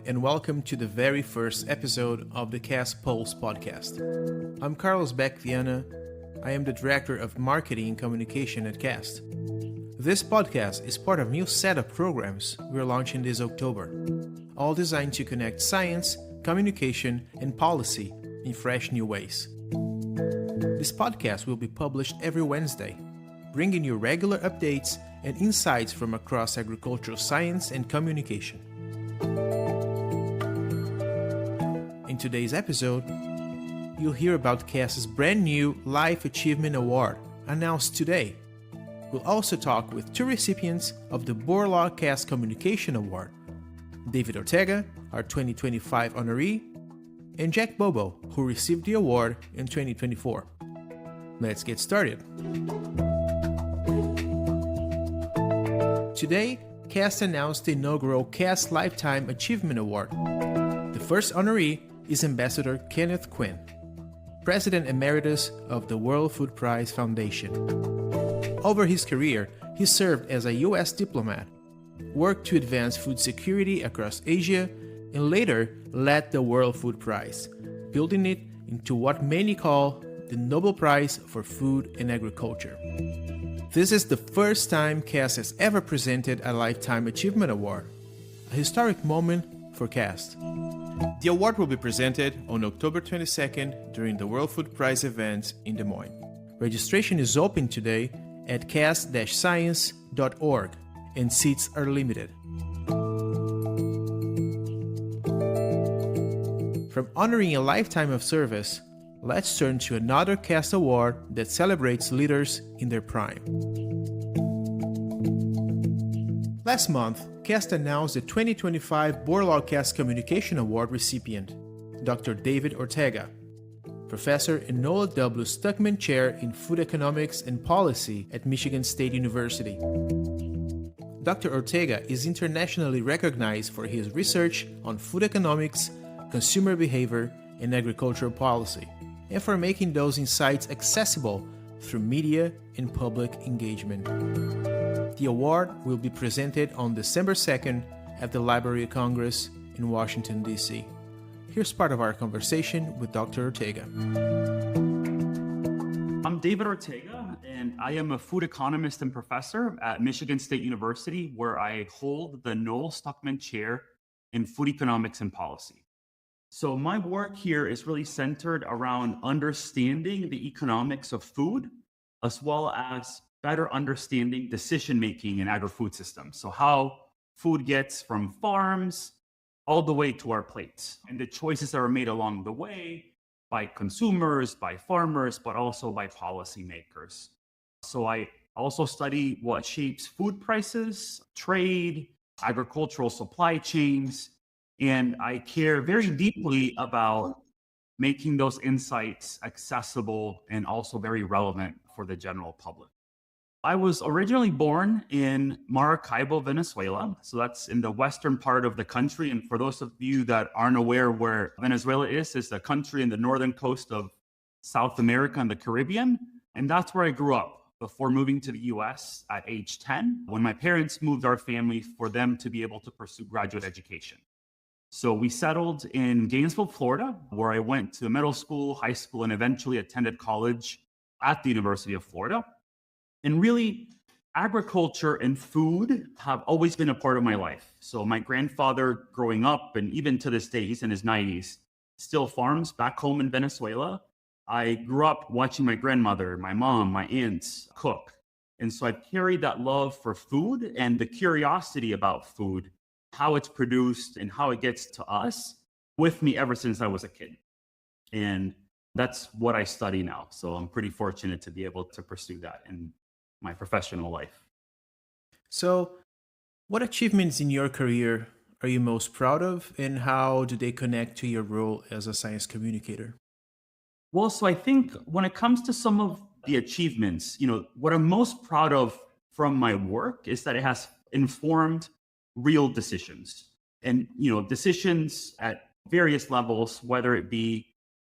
and welcome to the very first episode of the CAST Pulse podcast. I'm Carlos Beck Viana. I am the Director of Marketing and Communication at CAST. This podcast is part of a new set of programs we're launching this October, all designed to connect science, communication, and policy in fresh new ways. This podcast will be published every Wednesday, bringing you regular updates and insights from across agricultural science and communication. In today's episode, you'll hear about CAST's brand new Life Achievement Award, announced today. We'll also talk with two recipients of the Borlaug CAST Communication Award, David Ortega, our 2025 honoree, and Jack Bobo, who received the award in 2024. Let's get started. Today, CAST announced the inaugural CAST Lifetime Achievement Award. The first honoree is Ambassador Kenneth Quinn, President Emeritus of the World Food Prize Foundation. Over his career, he served as a U.S. diplomat, worked to advance food security across Asia, and later led the World Food Prize, building it into what many call the Nobel Prize for Food and Agriculture. This is the first time CAST has ever presented a Lifetime Achievement Award, a historic moment for CAST. The award will be presented on October 22nd during the World Food Prize event in Des Moines. Registration is open today at cast-science.org and seats are limited. From honoring a lifetime of service, let's turn to another CAST award that celebrates leaders in their prime. Last month, CAST announced the 2025 Borlaug CAST Communication Award recipient, Dr. David Ortega, professor and Noah W. Stuckman Chair in Food Economics and Policy at Michigan State University. Dr. Ortega is internationally recognized for his research on food economics, consumer behavior, and agricultural policy, and for making those insights accessible through media and public engagement. The award will be presented on December 2nd at the Library of Congress in Washington, D.C. Here's part of our conversation with Dr. Ortega. I'm David Ortega, and I am a food economist and professor at Michigan State University, where I hold the Noah Stuckman Chair in Food Economics and Policy. So my work here is really centered around understanding the economics of food, as well as better understanding decision-making in agri-food systems. So how food gets from farms all the way to our plates, and the choices that are made along the way by consumers, by farmers, but also by policymakers. So I also study what shapes food prices, trade, agricultural supply chains, and I care very deeply about making those insights accessible and also very relevant for the general public. I was originally born in Maracaibo, Venezuela. So that's in the western part of the country. And for those of you that aren't aware where Venezuela is, it's a country in the northern coast of South America and the Caribbean. And that's where I grew up before moving to the US at age 10, when my parents moved our family for them to be able to pursue graduate education. So we settled in Gainesville, Florida, where I went to middle school, high school, and eventually attended college at the University of Florida. And really, agriculture and food have always been a part of my life. So my grandfather growing up, and even to this day, he's in his 90s, still farms back home in Venezuela. I grew up watching my grandmother, my mom, my aunts cook. And so I've carried that love for food and the curiosity about food, how it's produced and how it gets to us, with me ever since I was a kid. And that's what I study now. So I'm pretty fortunate to be able to pursue that in my professional life. So, what achievements in your career are you most proud of, and how do they connect to your role as a science communicator? Well, so I think when it comes to some of the achievements, what I'm most proud of from my work is that it has informed real decisions. And, decisions at various levels, whether it be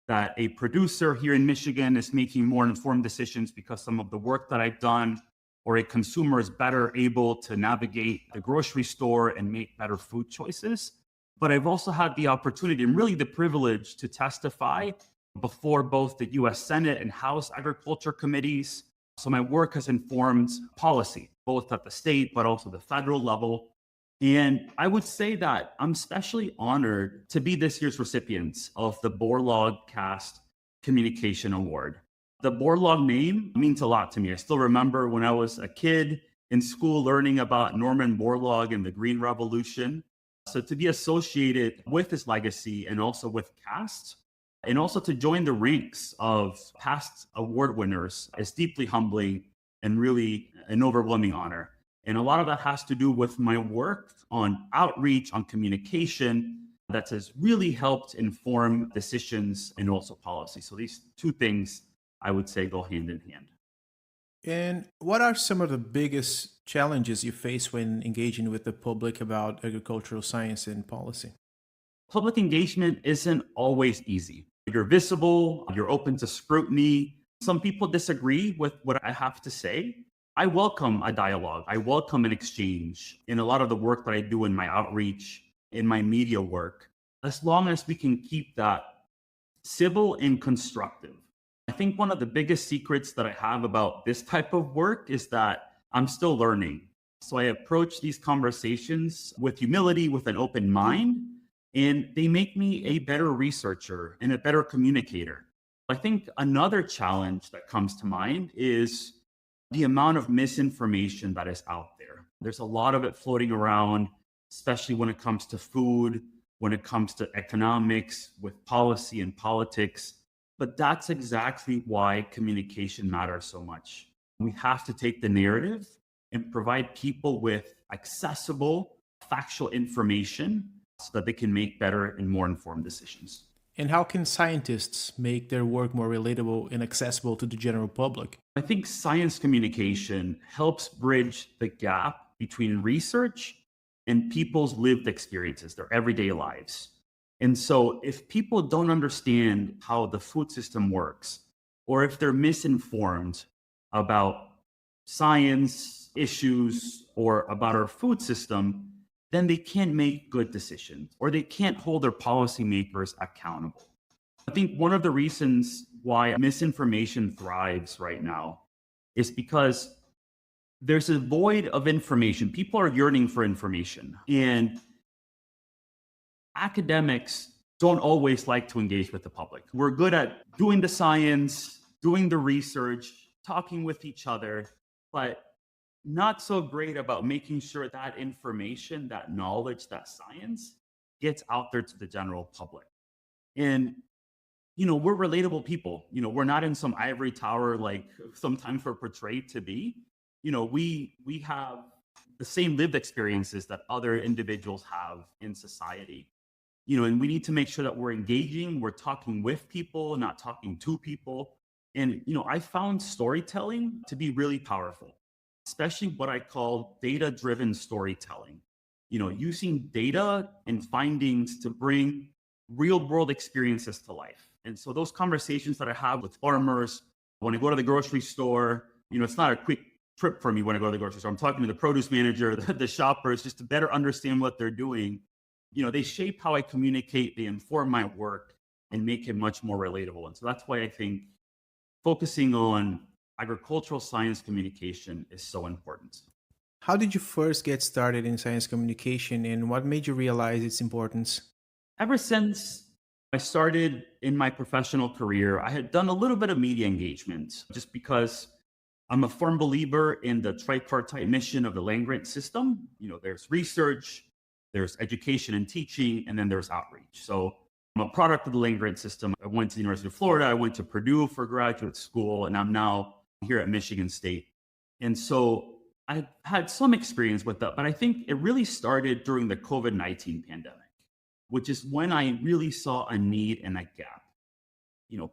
that a producer here in Michigan is making more informed decisions because some of the work that I've done, or a consumer is better able to navigate the grocery store and make better food choices. but I've also had the opportunity and really the privilege to testify before both the US Senate and House Agriculture Committees. So my work has informed policy, both at the state, but also the federal level. And I would say that I'm especially honored to be this year's recipient of the Borlaug CAST Communication Award. The Borlaug name means a lot to me. I still remember when I was a kid in school learning about Norman Borlaug and the Green Revolution. So to be associated with his legacy and also with CAST, and also to join the ranks of past award winners is deeply humbling and really an overwhelming honor. And a lot of that has to do with my work on outreach, on communication, that has really helped inform decisions and also policy. So these two things, I would say, go hand in hand. And what are some of the biggest challenges you face when engaging with the public about agricultural science and policy? Public engagement isn't always easy. You're visible, you're open to scrutiny. Some people disagree with what I have to say. I welcome a dialogue. I welcome an exchange in a lot of the work that I do in my outreach, in my media work, as long as we can keep that civil and constructive. I think one of the biggest secrets that I have about this type of work is that I'm still learning. So I approach these conversations with humility, with an open mind, and they make me a better researcher and a better communicator. I think another challenge that comes to mind is the amount of misinformation that is out there. There's a lot of it floating around, especially when it comes to food, when it comes to economics, with policy and politics. But that's exactly why communication matters so much. We have to take the narrative and provide people with accessible, factual information so that they can make better and more informed decisions. And how can scientists make their work more relatable and accessible to the general public? I think science communication helps bridge the gap between research and people's lived experiences, their everyday lives. And so if people don't understand how the food system works, or if they're misinformed about science issues or about our food system, then they can't make good decisions or they can't hold their policymakers accountable. I think one of the reasons why misinformation thrives right now is because there's a void of information. People are yearning for information, and academics don't always like to engage with the public. We're good at doing the science, doing the research, talking with each other, but not so great about making sure that information, that knowledge, that science gets out there to the general public. And, we're relatable people. We're not in some ivory tower like sometimes we're portrayed to be. We have the same lived experiences that other individuals have in society. And we need to make sure that we're engaging, we're talking with people, not talking to people. And, I found storytelling to be really powerful, especially what I call data-driven storytelling. Using data and findings to bring real-world experiences to life. And so those conversations that I have with farmers, when I go to the grocery store, it's not a quick trip for me when I go to the grocery store. I'm talking to the produce manager, the shoppers, just to better understand what they're doing. They shape how I communicate, they inform my work and make it much more relatable. And so that's why I think focusing on agricultural science communication is so important. How did you first get started in science communication, and what made you realize its importance? Ever since I started in my professional career, I had done a little bit of media engagement just because I'm a firm believer in the tripartite mission of the land-grant system. There's research, there's education and teaching, and then there's outreach. So I'm a product of the land-grant system. I went to the University of Florida, I went to Purdue for graduate school, and I'm now here at Michigan State. And so I had some experience with that, but I think it really started during the COVID-19 pandemic, which is when I really saw a need and a gap.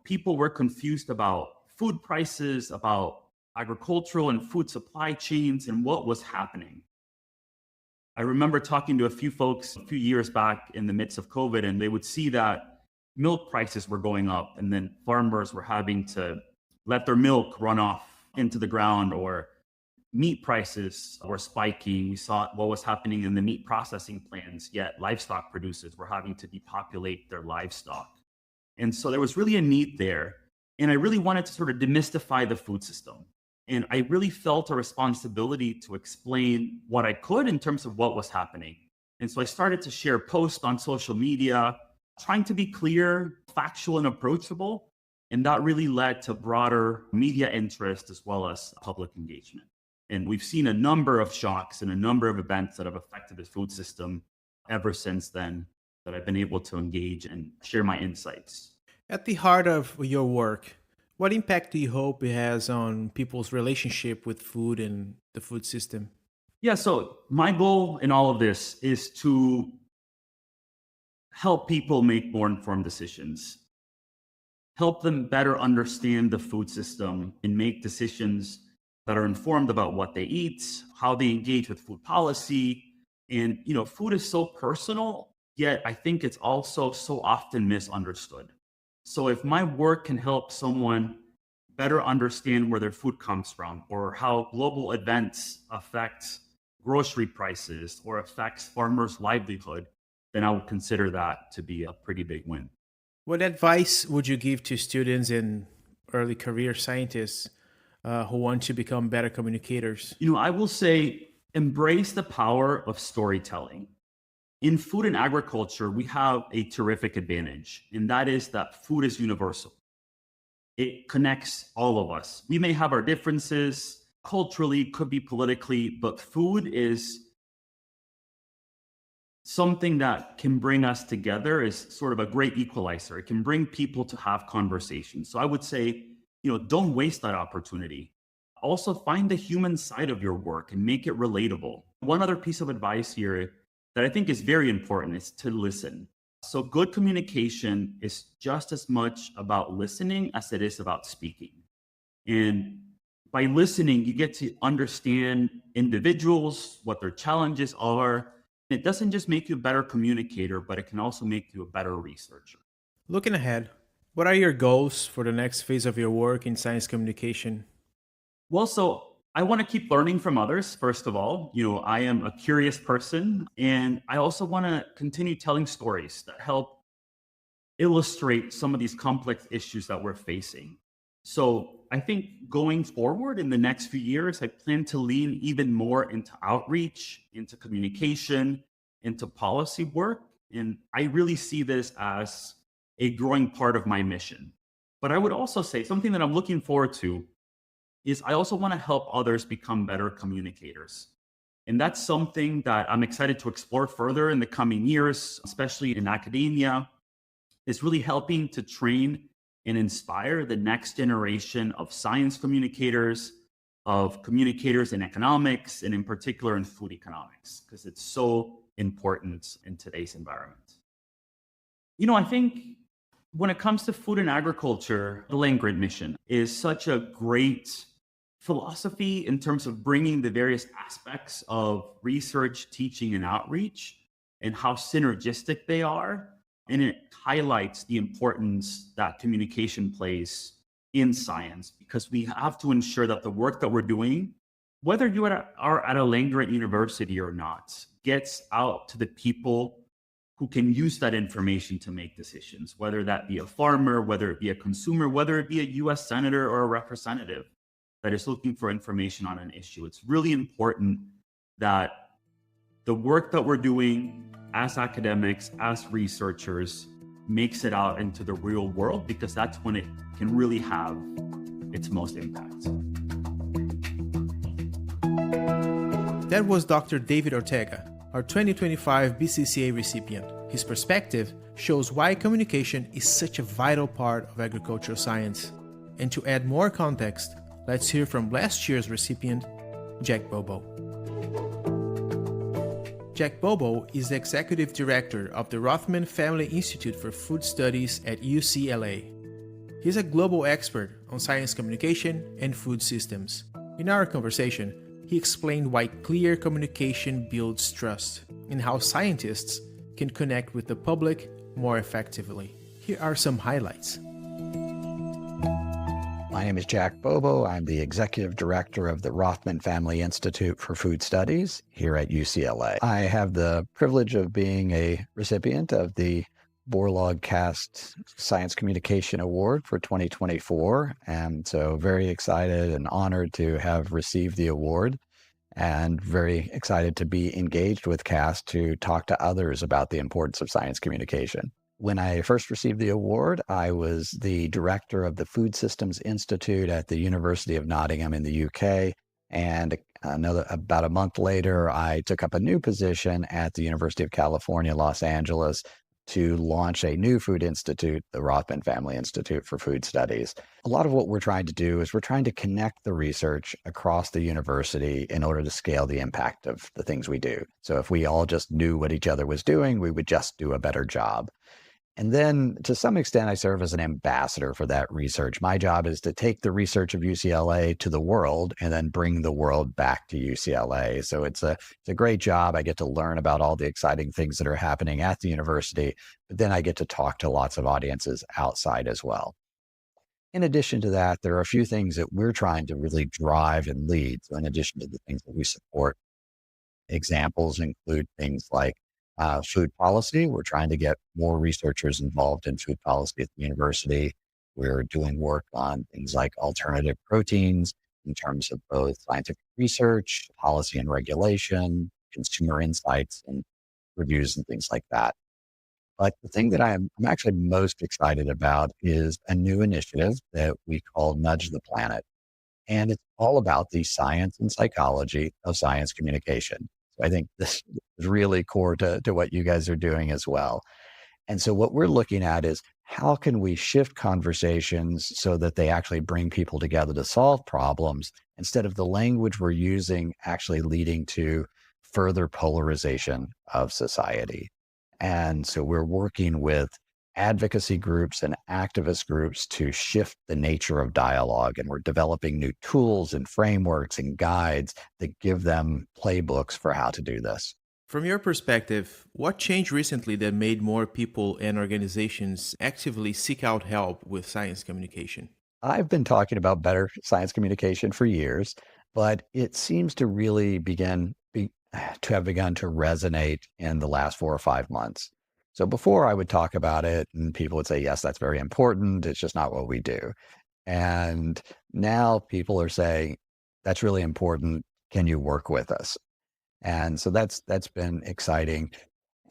People were confused about food prices, about agricultural and food supply chains, and what was happening. I remember talking to a few folks a few years back in the midst of COVID, and they would see that milk prices were going up, and then farmers were having to let their milk run off into the ground, or meat prices were spiking. We saw what was happening in the meat processing plants, yet livestock producers were having to depopulate their livestock. And so there was really a need there. And I really wanted to sort of demystify the food system. And I really felt a responsibility to explain what I could in terms of what was happening. And so I started to share posts on social media, trying to be clear, factual, and approachable. And that really led to broader media interest as well as public engagement. And we've seen a number of shocks and a number of events that have affected the food system ever since then that I've been able to engage and share my insights. At the heart of your work, what impact do you hope it has on people's relationship with food and the food system? Yeah, so my goal in all of this is to help people make more informed decisions, help them better understand the food system and make decisions that are informed about what they eat, how they engage with food policy. And, food is so personal, yet I think it's also so often misunderstood. So if my work can help someone better understand where their food comes from or how global events affect grocery prices or affects farmers' livelihood, then I would consider that to be a pretty big win. What advice would you give to students and early career scientists who want to become better communicators? I will say embrace the power of storytelling. In food and agriculture, we have a terrific advantage, and that is that food is universal. It connects all of us. We may have our differences culturally, could be politically, but food is something that can bring us together, is sort of a great equalizer. It can bring people to have conversations. So I would say, don't waste that opportunity. Also find the human side of your work and make it relatable. One other piece of advice here that I think is very important is to listen. So good communication is just as much about listening as it is about speaking. And by listening, you get to understand individuals, what their challenges are. It doesn't just make you a better communicator, but it can also make you a better researcher. Looking ahead, what are your goals for the next phase of your work in science communication? Well, so I want to keep learning from others, first of all. I am a curious person, and I also want to continue telling stories that help illustrate some of these complex issues that we're facing. So I think going forward in the next few years, I plan to lean even more into outreach, into communication, into policy work. And I really see this as a growing part of my mission. But I would also say something that I'm looking forward to is I also want to help others become better communicators. And that's something that I'm excited to explore further in the coming years, especially in academia, is really helping to train and inspire the next generation of science communicators, of communicators in economics, and in particular in food economics, because it's so important in today's environment. I think when it comes to food and agriculture, the land-grant mission is such a great philosophy in terms of bringing the various aspects of research, teaching, and outreach and how synergistic they are. And it highlights the importance that communication plays in science, because we have to ensure that the work that we're doing, whether you are at a land-grant university or not, gets out to the people who can use that information to make decisions, whether that be a farmer, whether it be a consumer, whether it be a US senator or a representative that is looking for information on an issue. It's really important that the work that we're doing as academics, as researchers, makes it out into the real world, because that's when it can really have its most impact. That was Dr. David Ortega, our 2025 BCCA recipient. His perspective shows why communication is such a vital part of agricultural science. And to add more context, let's hear from last year's recipient, Jack Bobo. Jack Bobo is the Executive Director of the Rothman Family Institute for Food Studies at UCLA. He's a global expert on science communication and food systems. In our conversation, he explained why clear communication builds trust and how scientists can connect with the public more effectively. Here are some highlights. My name is Jack Bobo. I'm the Executive Director of the Rothman Family Institute for Food Studies here at UCLA. I have the privilege of being a recipient of the Borlaug CAST Science Communication Award for 2024, and so very excited and honored to have received the award, and very excited to be engaged with CAST to talk to others about the importance of science communication. When I first received the award, I was the director of the Food Systems Institute at the University of Nottingham in the UK. And about a month later, I took up a new position at the University of California, Los Angeles, to launch a new food institute, the Rothman Family Institute for Food Studies. A lot of what we're trying to do is we're trying to connect the research across the university in order to scale the impact of the things we do. So if we all just knew what each other was doing, we would just do a better job. And then to some extent, I serve as an ambassador for that research. My job is to take the research of UCLA to the world and then bring the world back to UCLA. So it's a great job. I get to learn about all the exciting things that are happening at the university, but then I get to talk to lots of audiences outside as well. In addition to that, there are a few things that we're trying to really drive and lead. So in addition to the things that we support, examples include things like food policy. We're trying to get more researchers involved in food policy at the university. We're doing work on things like alternative proteins in terms of both scientific research, policy and regulation, consumer insights and reviews and things like that. But the thing that I'm actually most excited about is a new initiative that we call Nudge the Planet. And it's all about the science and psychology of science communication. So I think this is really core to what you guys are doing as well. And so what we're looking at is how can we shift conversations so that they actually bring people together to solve problems instead of the language we're using actually leading to further polarization of society. And so we're working with advocacy groups and activist groups to shift the nature of dialogue. And we're developing new tools and frameworks and guides that give them playbooks for how to do this. From your perspective, what changed recently that made more people and organizations actively seek out help with science communication? I've been talking about better science communication for years, but it seems to really to have begun to resonate in the last 4 or 5 months. So before I would talk about it and people would say, yes, that's very important. It's just not what we do. And now people are saying, that's really important. Can you work with us? And so that's been exciting.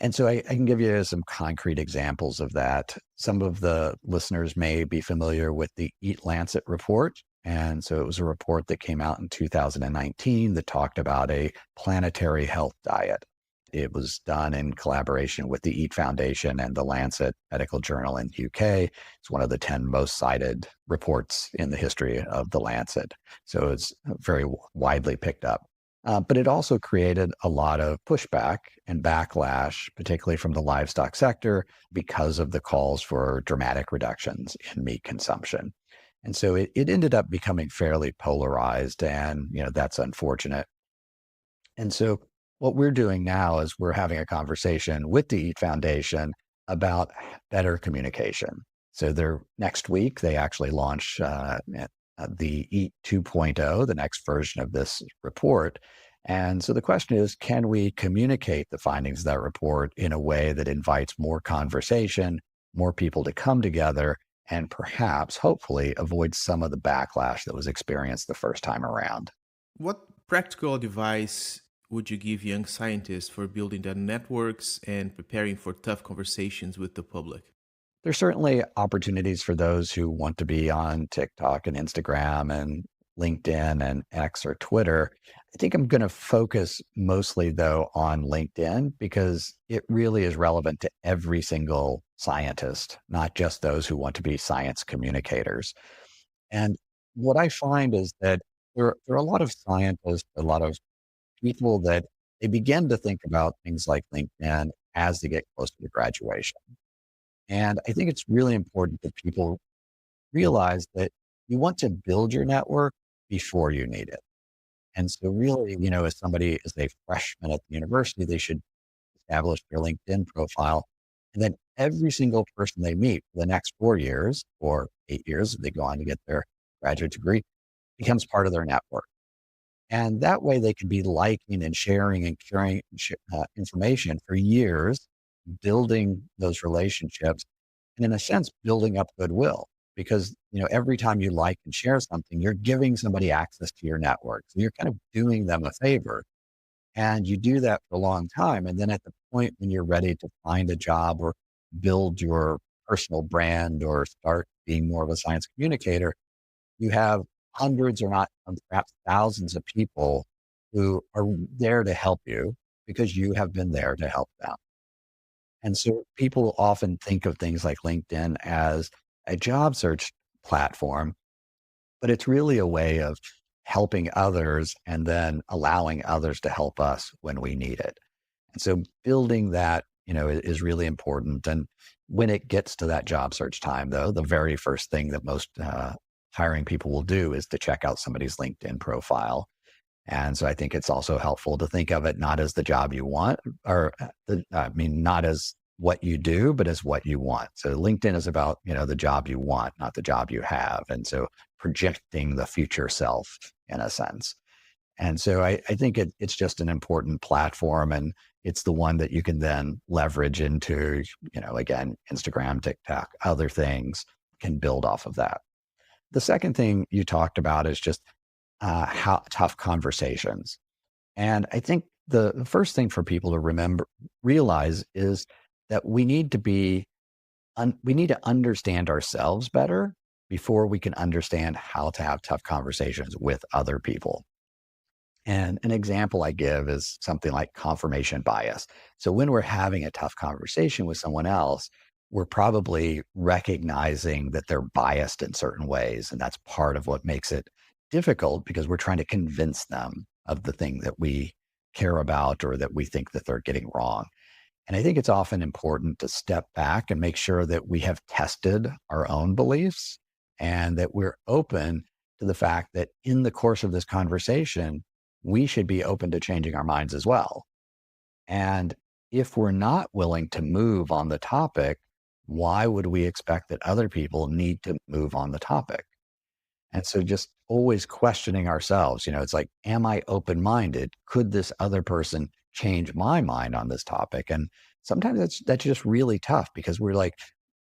And so I can give you some concrete examples of that. Some of the listeners may be familiar with the Eat Lancet report. And so it was a report that came out in 2019 that talked about a planetary health diet. It was done in collaboration with the Eat Foundation and the Lancet Medical Journal in the UK. It's one of the 10 most cited reports in the history of the Lancet. So it's very widely picked up. But it also created a lot of pushback and backlash, particularly from the livestock sector, because of the calls for dramatic reductions in meat consumption. And so it ended up becoming fairly polarized, and that's unfortunate. And so what we're doing now is we're having a conversation with the Eat Foundation about better communication. So next week, they actually launch the Eat 2.0, the next version of this report. And so the question is, can we communicate the findings of that report in a way that invites more conversation, more people to come together, and perhaps, hopefully, avoid some of the backlash that was experienced the first time around? What practical advice would you give young scientists for building their networks and preparing for tough conversations with the public? There's certainly opportunities for those who want to be on TikTok and Instagram and LinkedIn and X or Twitter. I think I'm going to focus mostly, though, on LinkedIn because it really is relevant to every single scientist, not just those who want to be science communicators. And what I find is that there are a lot of scientists, a lot of people that they begin to think about things like LinkedIn as they get closer to graduation. And I think it's really important that people realize that you want to build your network before you need it. And so really, as somebody is a freshman at the university, they should establish their LinkedIn profile. And then every single person they meet for the next 4 years or 8 years, if they go on to get their graduate degree becomes part of their network. And that way they can be liking and sharing and carrying information for years, building those relationships, and in a sense, building up goodwill. Because every time you like and share something, you're giving somebody access to your network. So you're kind of doing them a favor. And you do that for a long time. And then at the point when you're ready to find a job or build your personal brand or start being more of a science communicator, you have hundreds or not, perhaps thousands of people who are there to help you because you have been there to help them. And so people often think of things like LinkedIn as a job search platform, but it's really a way of helping others and then allowing others to help us when we need it. And so building that, is really important. And when it gets to that job search time, though, the very first thing that most hiring people will do is to check out somebody's LinkedIn profile. And so I think it's also helpful to think of it not as the job you want, or not as what you do, but as what you want. So LinkedIn is about, the job you want, not the job you have. And so projecting the future self in a sense. And so I think it's just an important platform, and it's the one that you can then leverage into, again, Instagram, TikTok, other things can build off of that. The second thing you talked about is just how tough conversations. And I think the first thing for people to realize is that we need to understand ourselves better before we can understand how to have tough conversations with other people. And an example I give is something like confirmation bias. So when we're having a tough conversation with someone else, we're probably recognizing that they're biased in certain ways. And that's part of what makes it difficult, because we're trying to convince them of the thing that we care about or that we think that they're getting wrong. And I think it's often important to step back and make sure that we have tested our own beliefs and that we're open to the fact that in the course of this conversation, we should be open to changing our minds as well. And if we're not willing to move on the topic, why would we expect that other people need to move on the topic? And so just always questioning ourselves, it's like, am I open-minded? Could this other person change my mind on this topic? And sometimes that's just really tough, because we're like,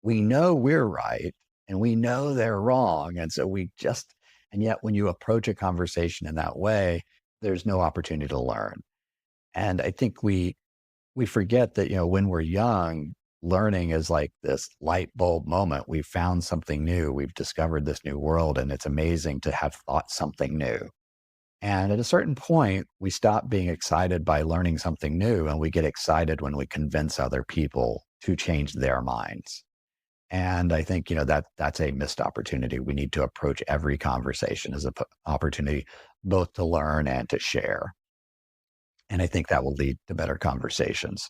we know we're right and we know they're wrong. And so and yet when you approach a conversation in that way, there's no opportunity to learn. And I think we forget that, when we're young, learning is like this light bulb moment. We've found something new. We've discovered this new world, and it's amazing to have thought something new. And at a certain point, we stop being excited by learning something new, and we get excited when we convince other people to change their minds. And I think, that's a missed opportunity. We need to approach every conversation as an opportunity both to learn and to share. And I think that will lead to better conversations.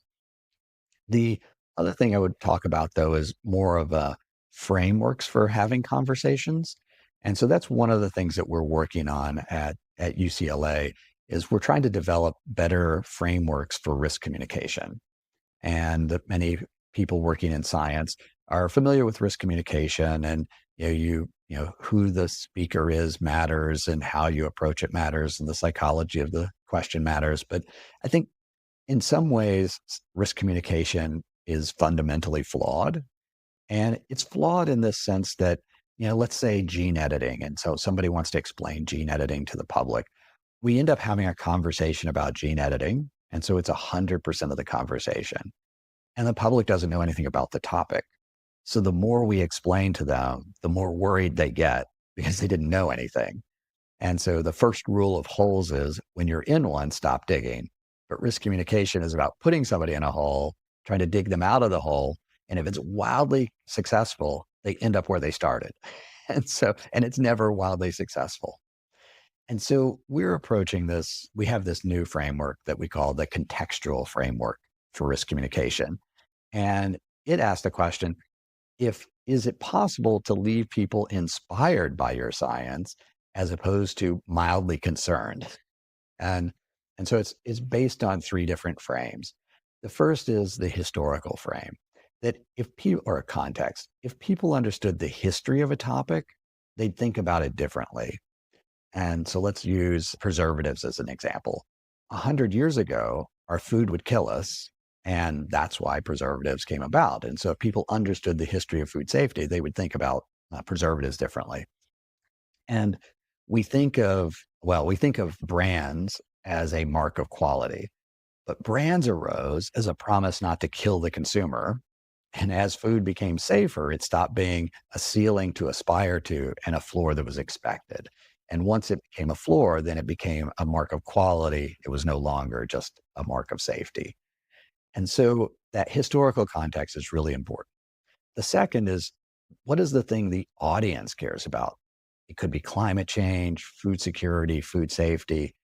The other thing I would talk about, though, is more of a frameworks for having conversations. And so that's one of the things that we're working on at UCLA is we're trying to develop better frameworks for risk communication. And many people working in science are familiar with risk communication, and who the speaker is matters, and how you approach it matters, and the psychology of the question matters. But I think in some ways, risk communication is fundamentally flawed. And it's flawed in this sense that, let's say gene editing. And so somebody wants to explain gene editing to the public. We end up having a conversation about gene editing. And so it's 100% of the conversation. And the public doesn't know anything about the topic. So the more we explain to them, the more worried they get because they didn't know anything. And so the first rule of holes is when you're in one, stop digging. But risk communication is about putting somebody in a hole, trying to dig them out of the hole. And if it's wildly successful, they end up where they started. And it's never wildly successful. And so we're approaching this, we have this new framework that we call the contextual framework for risk communication. And it asked the question, is it possible to leave people inspired by your science as opposed to mildly concerned? And so it's based on three different frames. The first is the historical frame, that or a context. If people understood the history of a topic, they'd think about it differently. And so let's use preservatives as an example. 100 years ago, our food would kill us, and that's why preservatives came about. And so if people understood the history of food safety, they would think about preservatives differently. And we think of brands as a mark of quality, but brands arose as a promise not to kill the consumer. And as food became safer, it stopped being a ceiling to aspire to and a floor that was expected. And once it became a floor, then it became a mark of quality. It was no longer just a mark of safety. And so that historical context is really important. The second is, what is the thing the audience cares about? It could be climate change, food security, food safety.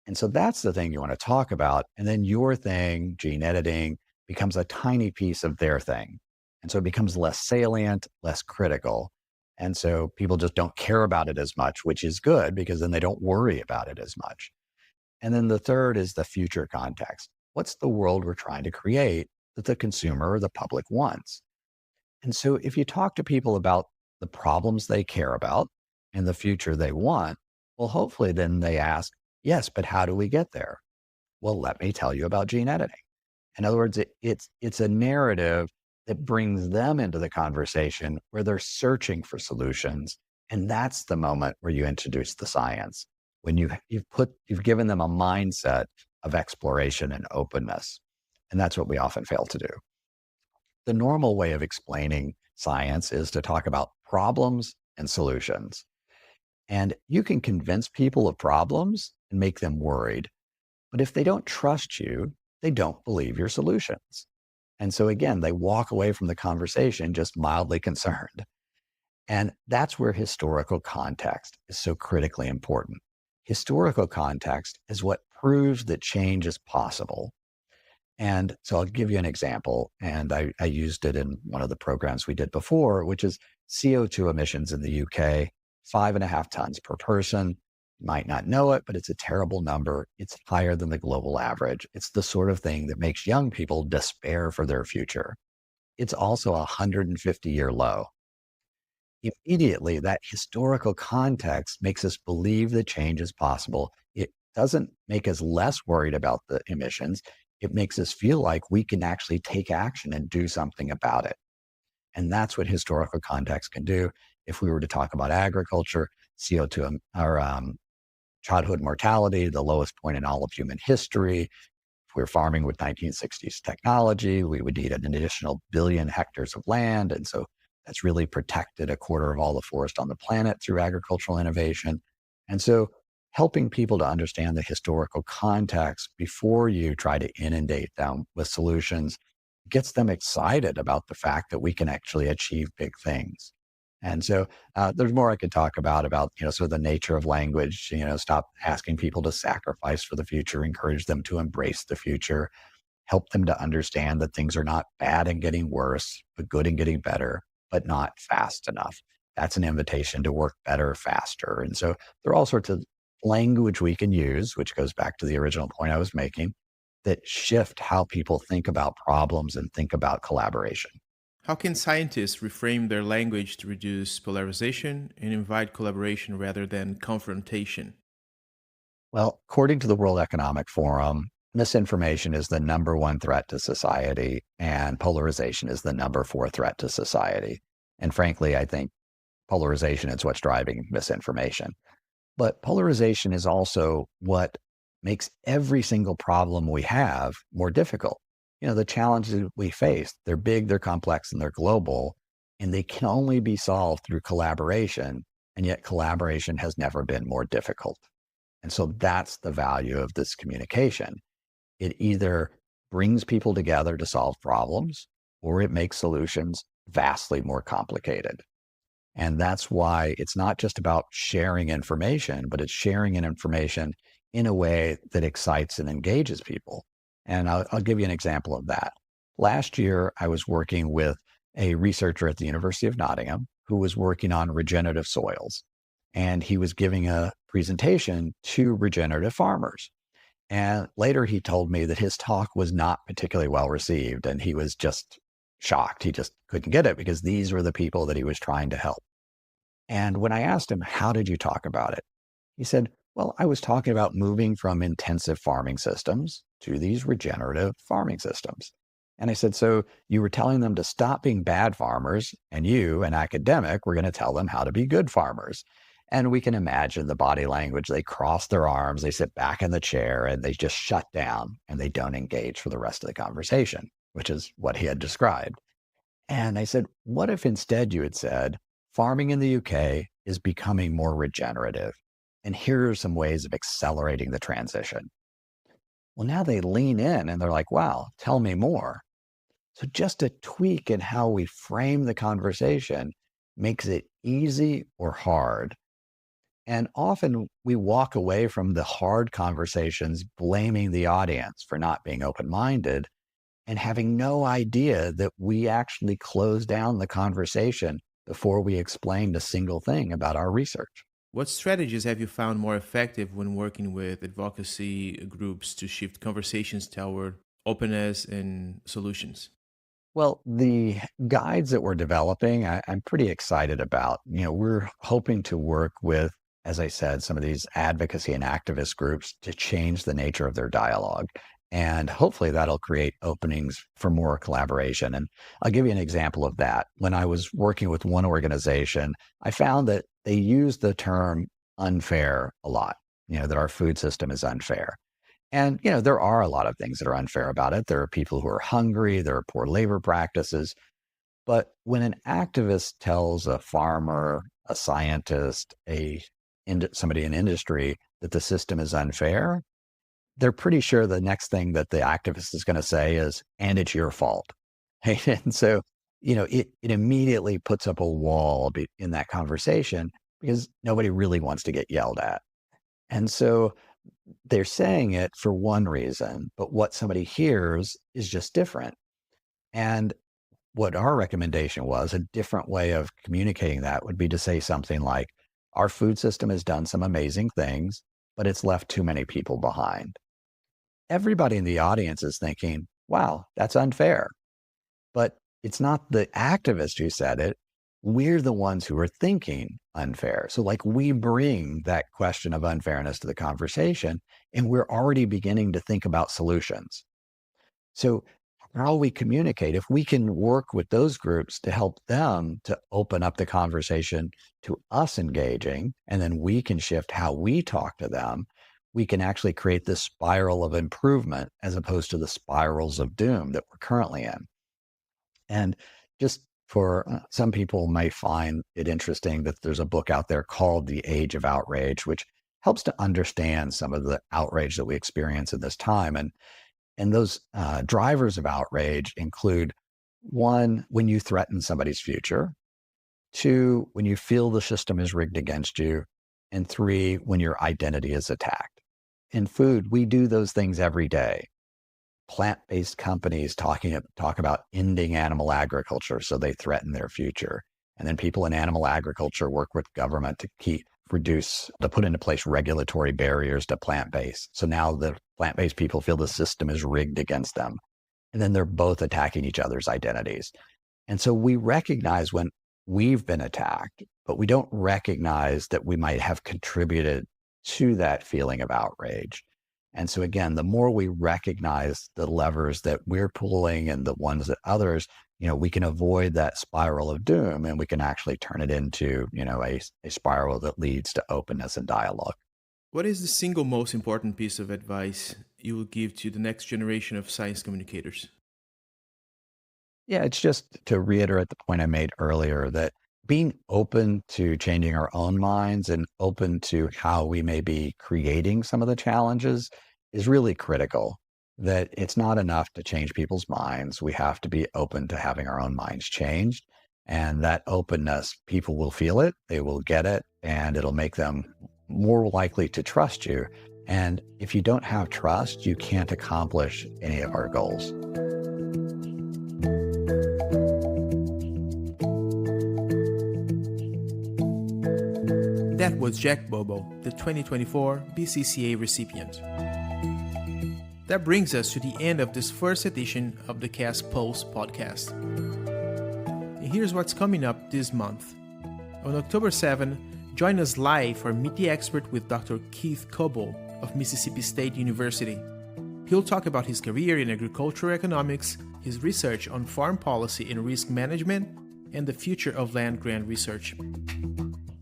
And so that's the thing you want to talk about. And then your thing, gene editing, becomes a tiny piece of their thing. And so it becomes less salient, less critical. And so people just don't care about it as much, which is good because then they don't worry about it as much. And then the third is the future context. What's the world we're trying to create that the consumer or the public wants? And so if you talk to people about the problems they care about and the future they want, well, hopefully then they ask, yes, but how do we get there? Well, let me tell you about gene editing. In other words, it's a narrative that brings them into the conversation where they're searching for solutions. And that's the moment where you introduce the science, when you've given them a mindset of exploration and openness. And that's what we often fail to do. The normal way of explaining science is to talk about problems and solutions. And you can convince people of problems and make them worried. But if they don't trust you, they don't believe your solutions. And so again, they walk away from the conversation just mildly concerned. And that's where historical context is so critically important. Historical context is what proves that change is possible. And so I'll give you an example, and I used it in one of the programs we did before, which is CO2 emissions in the UK, 5.5 tons per person. You might not know it, but it's a terrible number. It's higher than the global average. It's the sort of thing that makes young people despair for their future. It's also a 150-year low. Immediately, that historical context makes us believe that change is possible. It doesn't make us less worried about the emissions. It makes us feel like we can actually take action and do something about it. And that's what historical context can do. If we were to talk about agriculture, CO2 or childhood mortality, the lowest point in all of human history. If we were farming with 1960s technology, we would need an additional billion hectares of land. And so that's really protected a quarter of all the forest on the planet through agricultural innovation. And so helping people to understand the historical context before you try to inundate them with solutions gets them excited about the fact that we can actually achieve big things. And so there's more I could talk about, sort of the nature of language, stop asking people to sacrifice for the future, encourage them to embrace the future, help them to understand that things are not bad and getting worse, but good and getting better, but not fast enough. That's an invitation to work better, faster. And so there are all sorts of language we can use, which goes back to the original point I was making, that shift how people think about problems and think about collaboration. How can scientists reframe their language to reduce polarization and invite collaboration rather than confrontation? Well, according to the World Economic Forum, misinformation is the number one threat to society, and polarization is the number 4 threat to society. And frankly, I think polarization is what's driving misinformation. But polarization is also what makes every single problem we have more difficult. The challenges we face, they're big, they're complex, and they're global, and they can only be solved through collaboration. And yet collaboration has never been more difficult. And so that's the value of this communication. It either brings people together to solve problems, or it makes solutions vastly more complicated. And that's why it's not just about sharing information, but it's sharing information in a way that excites and engages people. And I'll give you an example of that. Last year, I was working with a researcher at the University of Nottingham who was working on regenerative soils. And he was giving a presentation to regenerative farmers. And later he told me that his talk was not particularly well received, and he was just shocked. He just couldn't get it because these were the people that he was trying to help. And when I asked him, how did you talk about it? He said, well, I was talking about moving from intensive farming systems to these regenerative farming systems. And I said, so you were telling them to stop being bad farmers, and you, an academic, were going to tell them how to be good farmers. And we can imagine the body language. They cross their arms, they sit back in the chair, and they just shut down, and they don't engage for the rest of the conversation, which is what he had described. And I said, what if instead you had said, farming in the UK is becoming more regenerative, and here are some ways of accelerating the transition? Well, now they lean in and they're like, wow, tell me more. So just a tweak in how we frame the conversation makes it easy or hard. And often we walk away from the hard conversations blaming the audience for not being open-minded and having no idea that we actually closed down the conversation before we explained a single thing about our research. What strategies have you found more effective when working with advocacy groups to shift conversations toward openness and solutions? Well, the guides that we're developing, I'm pretty excited about. We're hoping to work with, as I said, some of these advocacy and activist groups to change the nature of their dialogue. And hopefully that'll create openings for more collaboration. And I'll give you an example of that. When I was working with one organization, I found that they use the term unfair a lot, that our food system is unfair. And, there are a lot of things that are unfair about it. There are people who are hungry, there are poor labor practices. But when an activist tells a farmer, a scientist, somebody in industry that the system is unfair, they're pretty sure the next thing that the activist is going to say is, and it's your fault. And so, it immediately puts up a wall in that conversation because nobody really wants to get yelled at. And so they're saying it for one reason, but what somebody hears is just different. And what our recommendation was, a different way of communicating that would be to say something like, our food system has done some amazing things, but it's left too many people behind. Everybody in the audience is thinking, wow, that's unfair. But it's not the activist who said it. We're the ones who are thinking unfair. So we bring that question of unfairness to the conversation, and we're already beginning to think about solutions. So how we communicate, if we can work with those groups to help them to open up the conversation to us engaging, and then we can shift how we talk to them, we can actually create this spiral of improvement as opposed to the spirals of doom that we're currently in. And just for some people may find it interesting that there's a book out there called The Age of Outrage, which helps to understand some of the outrage that we experience in this time. And those drivers of outrage include, one, when you threaten somebody's future; two, when you feel the system is rigged against you; and three, when your identity is attacked. In food, we do those things every day. Plant-based companies talk about ending animal agriculture, so they threaten their future. And then people in animal agriculture work with government to put into place regulatory barriers to plant-based. So now the plant-based people feel the system is rigged against them. And then they're both attacking each other's identities. And so we recognize when we've been attacked, but we don't recognize that we might have contributed to that feeling of outrage. And so again, the more we recognize the levers that we're pulling and the ones that others, we can avoid that spiral of doom, and we can actually turn it into, a spiral that leads to openness and dialogue. What is the single most important piece of advice you will give to the next generation of science communicators? Yeah, it's just to reiterate the point I made earlier, that being open to changing our own minds and open to how we may be creating some of the challenges is really critical. That it's not enough to change people's minds. We have to be open to having our own minds changed. And that openness, people will feel it, they will get it, and it'll make them more likely to trust you. And if you don't have trust, you can't accomplish any of our goals. That was Jack Bobo, the 2024 BCCA recipient. That brings us to the end of this first edition of the CAST Pulse podcast. And here's what's coming up this month. On October 7, join us live for Meet the Expert with Dr. Keith Coble of Mississippi State University. He'll talk about his career in agricultural economics, his research on farm policy and risk management, and the future of land-grant research.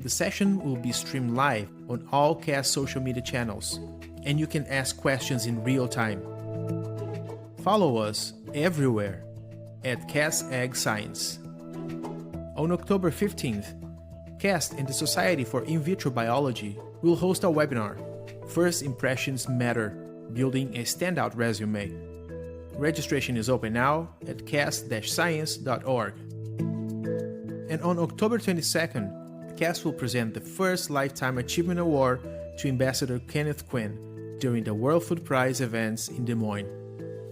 The session will be streamed live on all CAST social media channels, and you can ask questions in real time. Follow us everywhere at CAST Ag Science. On October 15th, CAST and the Society for In Vitro Biology will host a webinar, First Impressions Matter, Building a Standout Resume. Registration is open now at cast-science.org. And on October 22nd, CAST will present the first Lifetime Achievement Award to Ambassador Kenneth Quinn during the World Food Prize events in Des Moines.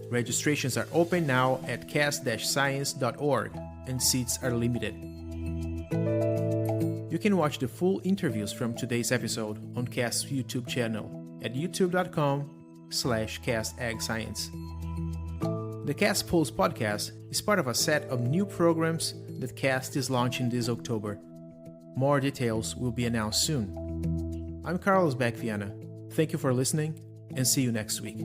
Registrations are open now at cast-science.org and seats are limited. You can watch the full interviews from today's episode on CAST's YouTube channel at youtube.com/castagscience. The CAST Pulse podcast is part of a set of new programs that CAST is launching this October. More details will be announced soon. I'm Carlos Beck-Viana. Thank you for listening and see you next week.